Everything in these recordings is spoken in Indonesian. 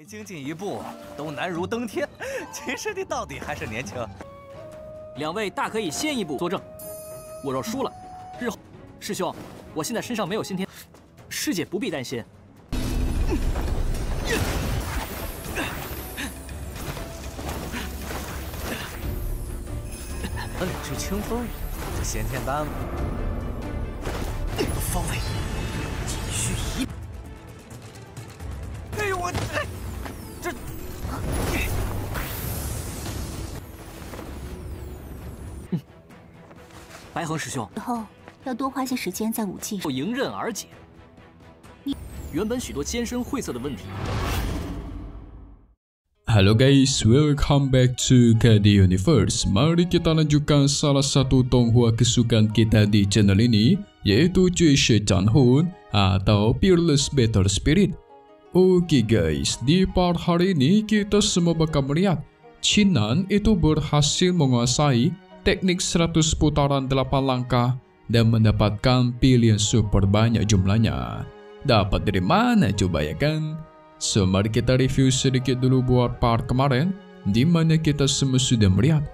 精进一步都难如登天，其实你到底还是年轻。两位大可以先一步作证，我若输了，日后师兄，我现在身上没有先天，师姐不必担心。两具清风，这先天丹方位仅需1。哎呦我这。 白恒师兄，以后要多花些时间在武技上。迎刃而解。原本许多艰深晦涩的问题。Halo guys, welcome back to KD Universe. Mari kita lanjutkan salah satu Donghua kesukaan kita di channel ini, yaitu Jueshi Chanhun atau Fearless Battle Spirit. Oke guys, di part hari ini kita semua bakal melihat Qinnan itu berhasil menguasai teknik 100 putaran 8 langkah dan mendapatkan pilihan super banyak jumlahnya. Dapat dari mana coba ya kan? So mari kita review sedikit dulu buat part kemarin, di mana kita semua sudah melihat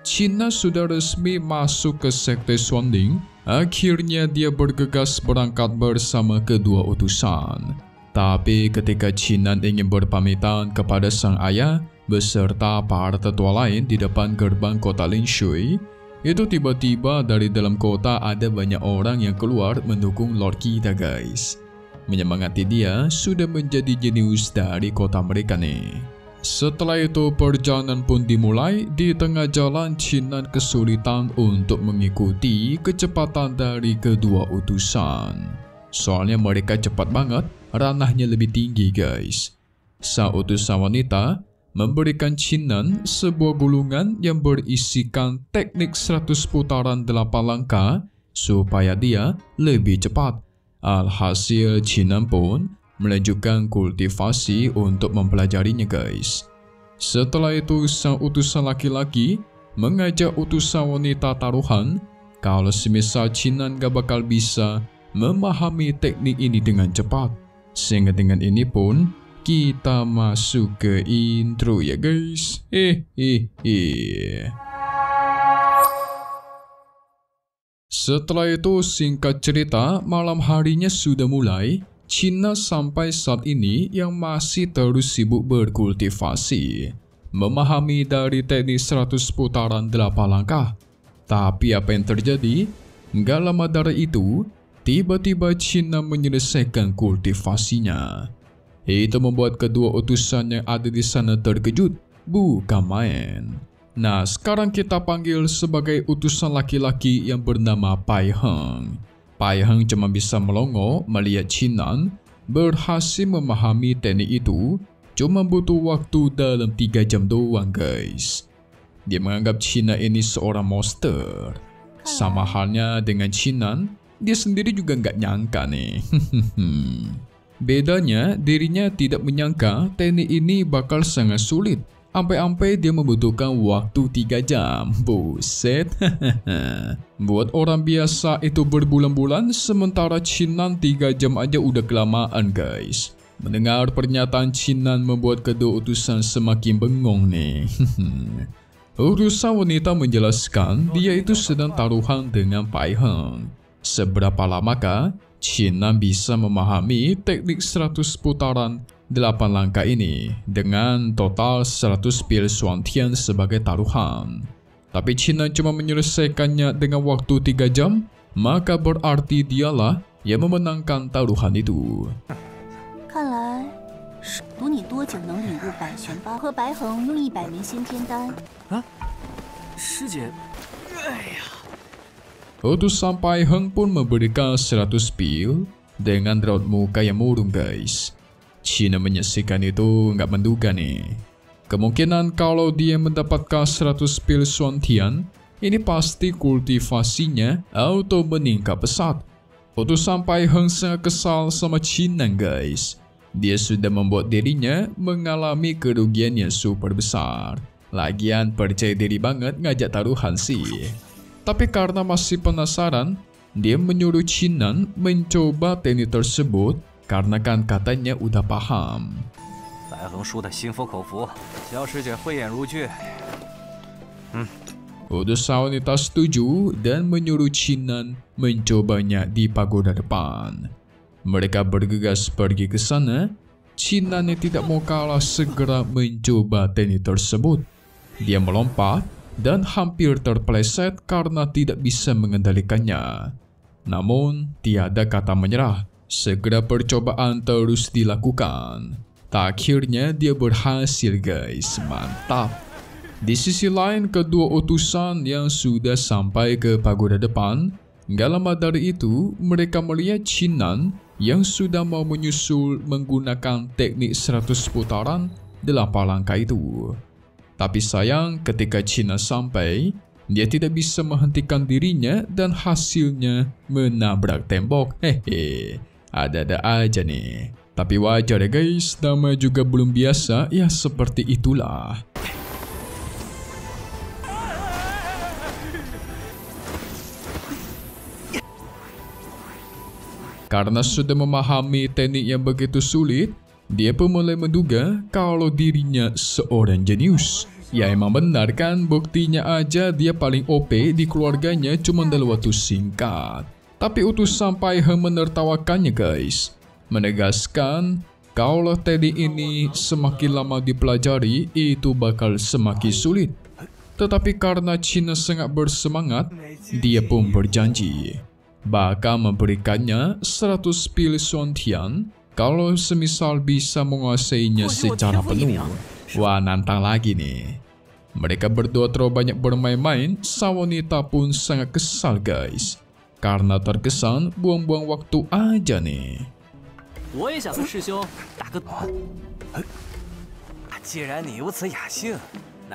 Qinnan sudah resmi masuk ke sekte Xuanling. Akhirnya dia bergegas berangkat bersama kedua utusan. Tapi ketika Qinnan ingin berpamitan kepada sang ayah beserta para tetua lain di depan gerbang kota Linshui, itu tiba-tiba dari dalam kota ada banyak orang yang keluar mendukung Lord kita guys. Menyemangati dia sudah menjadi jenius dari kota mereka nih. Setelah itu perjalanan pun dimulai. Di tengah jalan Qinnan kesulitan untuk mengikuti kecepatan dari kedua utusan. Soalnya mereka cepat banget, ranahnya lebih tinggi guys. Sang utusan wanita memberikan Qinnan sebuah gulungan yang berisikan teknik 100 putaran 8 langkah supaya dia lebih cepat. Alhasil Qinnan pun melanjutkan kultivasi untuk mempelajarinya guys. Setelah itu sang utusan laki-laki mengajak utusan wanita taruhan kalau semisal Qinnan gak bakal bisa memahami teknik ini dengan cepat. Sehingga dengan ini pun kita masuk ke intro ya guys. Setelah itu singkat cerita, malam harinya sudah mulai. Qinnan sampai saat ini yang masih terus sibuk berkultivasi, memahami dari teknik 100 putaran 8 langkah. Tapi apa yang terjadi? Gak lama dari itu, tiba-tiba Qinnan menyelesaikan kultivasinya. Itu membuat kedua utusan yang ada di sana terkejut, bukan main. Nah, sekarang kita panggil sebagai utusan laki-laki yang bernama Pai Heng. Pai Heng cuma bisa melongo melihat Qinnan berhasil memahami teknik itu, cuma butuh waktu dalam 3 jam doang guys. Dia menganggap Qinnan ini seorang monster. Sama halnya dengan Qinnan, dia sendiri juga nggak nyangka nih. Bedanya, dirinya tidak menyangka teknik ini bakal sangat sulit. Sampai-sampai dia membutuhkan waktu 3 jam. Buset. Buat orang biasa itu berbulan-bulan, sementara Qinnan 3 jam aja udah kelamaan guys. Mendengar pernyataan Qinnan membuat kedua utusan semakin bengong nih. Utusan wanita menjelaskan dia itu sedang taruhan dengan Pai Heng. Seberapa lamakah Qinnan bisa memahami teknik 100 putaran 8 langkah ini dengan total 100 pil Xuantian sebagai taruhan. Tapi Qinnan cuma menyelesaikannya dengan waktu 3 jam, maka berarti dialah yang memenangkan taruhan itu. 看来，赌你多久能领悟百玄八和白恒用100枚先天丹。啊，师姐，哎呀！ Utusan Pai Heng pun memberikan 100 pil dengan raut muka yang murung guys. Qinnan menyaksikan itu nggak menduga nih. Kemungkinan kalau dia mendapatkan 100 pil Xuantian, ini pasti kultivasinya auto meningkat pesat. Utusan Pai Heng sangat kesal sama Qinnan guys. Dia sudah membuat dirinya mengalami kerugian yang super besar. Lagian percaya diri banget ngajak taruhan sih. Tapi karena masih penasaran, dia menyuruh Qinnan mencoba teknik tersebut karena kan katanya udah paham. 白恒输得心服口服，萧师姐慧眼如炬。Utusan wanita setuju dan menyuruh Chinan mencobanya di pagoda depan. Mereka bergegas pergi ke sana. Chinan yang tidak mau kalah segera mencoba teknik tersebut. Dia melompat dan hampir terpeleset karena tidak bisa mengendalikannya. Namun, tiada kata menyerah. Segera percobaan terus dilakukan. Akhirnya dia berhasil, guys. Mantap. Di sisi lain, kedua utusan yang sudah sampai ke pagoda depan, gak lama dari itu mereka melihat Chinan yang sudah mau menyusul menggunakan teknik 100 putaran 8 langkah itu. Tapi sayang, ketika Chinan sampai, dia tidak bisa menghentikan dirinya dan hasilnya menabrak tembok. Ada-ada aja nih. Tapi wajar ya guys, namanya juga belum biasa, ya seperti itulah. Karena sudah memahami teknik yang begitu sulit, dia pun mulai menduga kalau dirinya seorang jenius. Ya emang benar kan, buktinya aja dia paling OP di keluarganya cuma dalam waktu singkat. Tapi utusan Paiheng menertawakannya guys, menegaskan kalau teknik ini semakin lama dipelajari itu bakal semakin sulit. Tetapi karena China sangat bersemangat, dia pun berjanji bakal memberikannya 100 pil Xuantian kalau semisal bisa menguasainya secara penuh. Wah, nantang lagi nih. Mereka berdua terlalu banyak bermain-main, sang wanita pun sangat kesal guys. Karena terkesan buang-buang waktu aja nih. 我也想和师兄打个。既然你有此雅兴，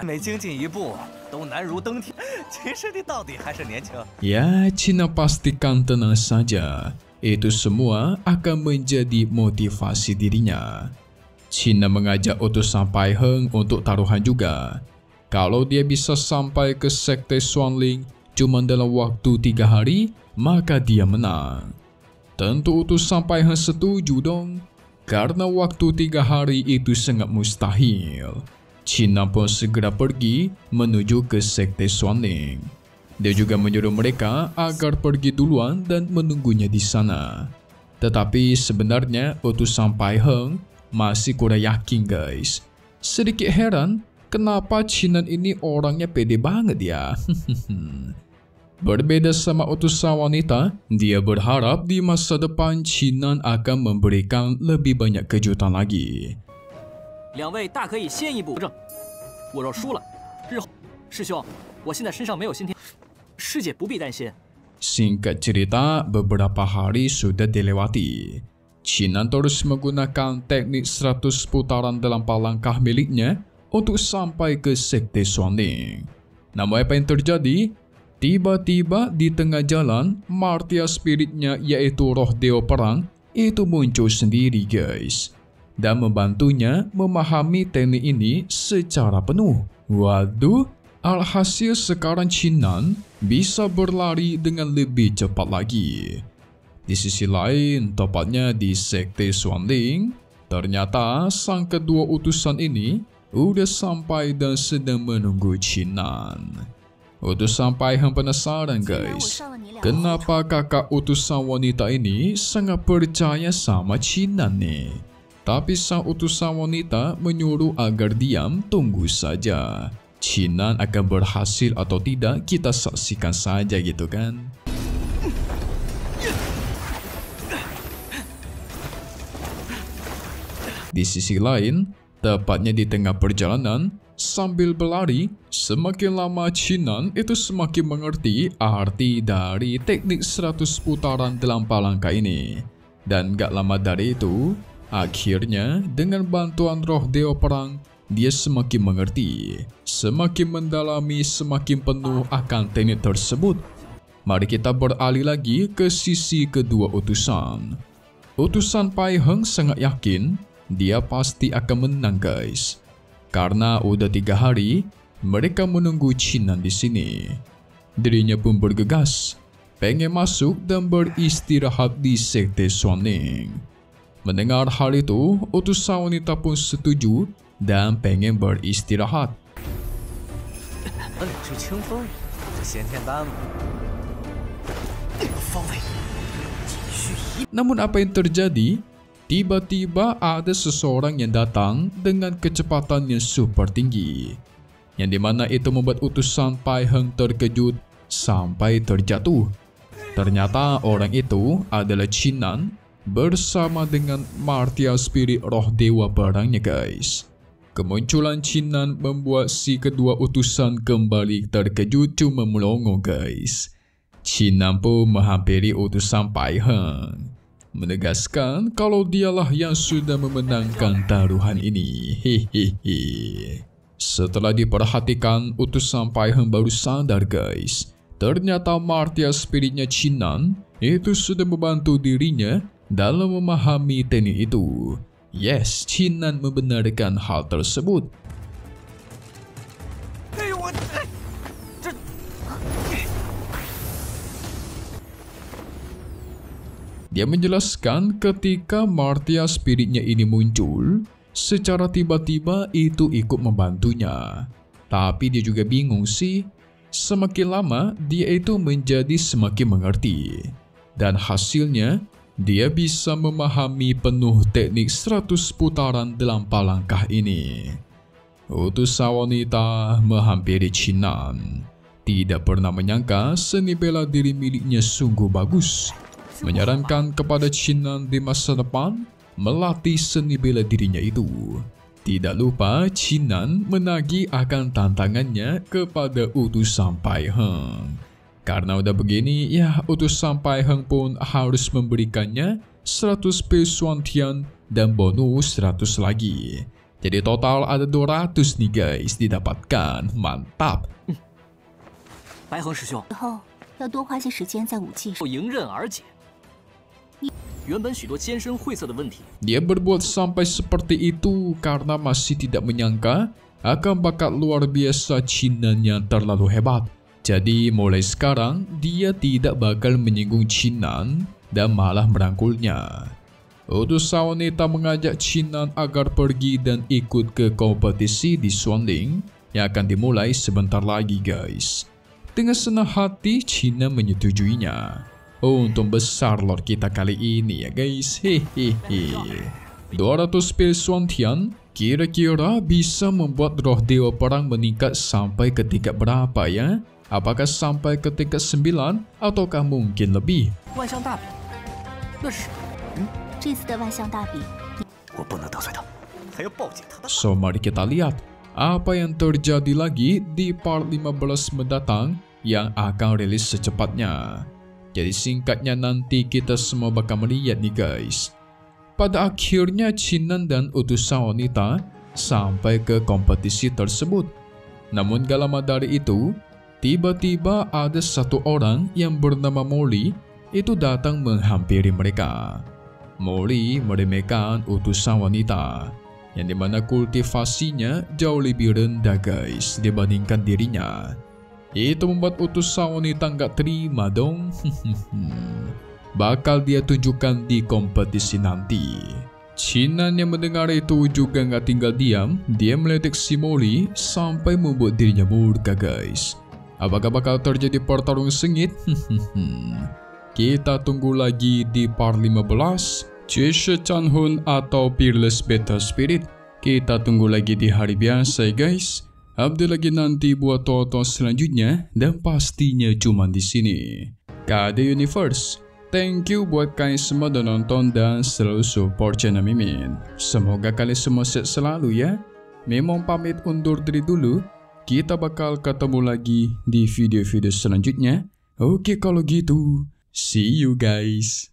每精进一步都难如登天。其实你到底还是年轻。Ya, China pastikan tenang saja. Itu semua akan menjadi motivasi dirinya. China mengajak utusan Paiheng untuk taruhan juga. Kalau dia bisa sampai ke sekte Xuanling cuma dalam waktu 3 hari, maka dia menang. Tentu utusan Paiheng setuju dong, karena waktu 3 hari itu sangat mustahil. China pun segera pergi menuju ke sekte Xuanling. Dia juga menyuruh mereka agar pergi duluan dan menunggunya di sana. Tetapi sebenarnya utusan Paiheng masih kurang yakin guys. Sedikit heran kenapa Chinan ini orangnya pede banget ya. Berbeda sama utusan wanita, dia berharap di masa depan Chinan akan memberikan lebih banyak kejutan lagi. 2位大可以先一步证，我若输了，日后师兄，我现在身上没有先天，师姐不必担心。 Singkat cerita, beberapa hari sudah dilewati. Chinan terus menggunakan teknik 100 putaran 8 langkah miliknya untuk sampai ke sekte Xuanling. Namun apa yang terjadi? Tiba-tiba di tengah jalan, martia spiritnya yaitu roh dewa perang itu muncul sendiri guys. Dan membantunya memahami teknik ini secara penuh. Waduh, alhasil sekarang Chinan bisa berlari dengan lebih cepat lagi. Di sisi lain, tepatnya di sekte Xuanling, ternyata sang kedua utusan ini udah sampai dan sedang menunggu Chinan. Utusan Paiheng penasaran guys, kenapa kakak utusan wanita ini sangat percaya sama Chinan nih. Tapi sang utusan wanita menyuruh agar diam, tunggu saja. Chinan akan berhasil atau tidak kita saksikan saja gitu kan. Di sisi lain, tepatnya di tengah perjalanan, sambil berlari, semakin lama Chinan itu semakin mengerti arti dari teknik 100 putaran 8 langkah ini. Dan gak lama dari itu, akhirnya dengan bantuan roh dewa perang, dia semakin mengerti, semakin mendalami, semakin penuh akan teknik tersebut. Mari kita beralih lagi ke sisi kedua utusan. Utusan Paiheng sangat yakin dia pasti akan menang guys. Karena udah 3 hari mereka menunggu Chinan di sini. Dirinya pun bergegas, pengen masuk dan beristirahat di sekte Xuanling. Mendengar hal itu, utusan wanita pun setuju dan pengen beristirahat. 你是清风，这先天耽误。方位，继续。 Namun apa yang terjadi? Tiba-tiba ada seseorang yang datang dengan kecepatan yang super tinggi, yang dimana itu membuat utusan Pai Heng terkejut sampai terjatuh. Ternyata orang itu adalah Qinnan bersama dengan martial spirit roh dewa perangnya, guys. Kemunculan Qinnan membuat si kedua utusan kembali terkejut cuma melongo, guys. Qinnan pun menghampiri utusan Pai Heng, menegaskan kalau dialah yang sudah memenangkan taruhan ini. Hehehe. Setelah diperhatikan, utusan Pai Heng baru sadar, guys. Ternyata martial spiritnya Qinnan itu sudah membantu dirinya dalam memahami teknik itu. Yes, Qinnan membenarkan hal tersebut. Dia menjelaskan ketika martial spiritnya ini muncul, secara tiba-tiba itu ikut membantunya. Tapi dia juga bingung sih, semakin lama dia itu menjadi semakin mengerti. Dan hasilnya, dia bisa memahami penuh teknik 100 putaran dalam langkah ini. Utusan wanita menghampiri Qinnan. Tidak pernah menyangka seni bela diri miliknya sungguh bagus. Menyarankan kepada Qinnan di masa depan melatih seni bela dirinya itu. Tidak lupa Qinnan menagih akan tantangannya kepada utusan Pai Heng. Karena udah begini, ya utusan Pai Heng pun harus memberikannya 100 pil Xuantian dan bonus 100 lagi. Jadi total ada 200 nih, guys, didapatkan. Mantap. 白恒师兄，以后要多花些时间在武技上。迎刃而解。原本许多艰深晦涩的问题， Dia berbuat sampai seperti itu karena masih tidak menyangka akan bakat luar biasa Qinnan yang terlalu hebat. Jadi mulai sekarang dia tidak bakal menyinggung Qinnan dan malah merangkulnya. Utusan wanita mengajak Qinnan agar pergi dan ikut ke kompetisi di Xuanling yang akan dimulai sebentar lagi, guys. Dengan senang hati Qinnan menyetujuinya. Untung besar Lord kita kali ini ya, guys. Hehehe. 200 pil Xuantian kira-kira bisa membuat roh dewa perang meningkat sampai ke tingkat berapa ya? Apakah sampai ke tingkat 9 ataukah mungkin lebih? 万象大比，那是什么？这次的万象大比，我不能得罪他，还要报警他的。 So mari kita lihat apa yang terjadi lagi di part 15 mendatang yang akan rilis secepatnya. Jadi singkatnya nanti kita semua bakal melihat nih, guys. Pada akhirnya Qinnan dan utusan wanita sampai ke kompetisi tersebut. Namun gak lama dari itu, tiba-tiba ada satu orang yang bernama Molly itu datang menghampiri mereka. Molly meremehkan utusan wanita, yang dimana kultivasinya jauh lebih rendah, guys, dibandingkan dirinya. Itu membuat utusan wanita nggak terima dong. Bakal dia tunjukkan di kompetisi nanti. Qinnan yang mendengar itu juga nggak tinggal diam. Dia meletek si Molly sampai membuat dirinya murka, guys. Apakah bakal terjadi pertarungan sengit? Kita tunggu lagi di part 15. Jueshe Chanhun atau Peerless Beta Spirit. Kita tunggu lagi di hari biasa, guys. Update lagi nanti buat tonton selanjutnya dan pastinya cuma di sini. KD Universe. Thank you buat kalian semua udah nonton dan selalu support channel Mimin. Semoga kalian semua sehat selalu ya. Memang pamit undur diri dulu. Kita bakal ketemu lagi di video-video selanjutnya. Oke kalau gitu, see you guys.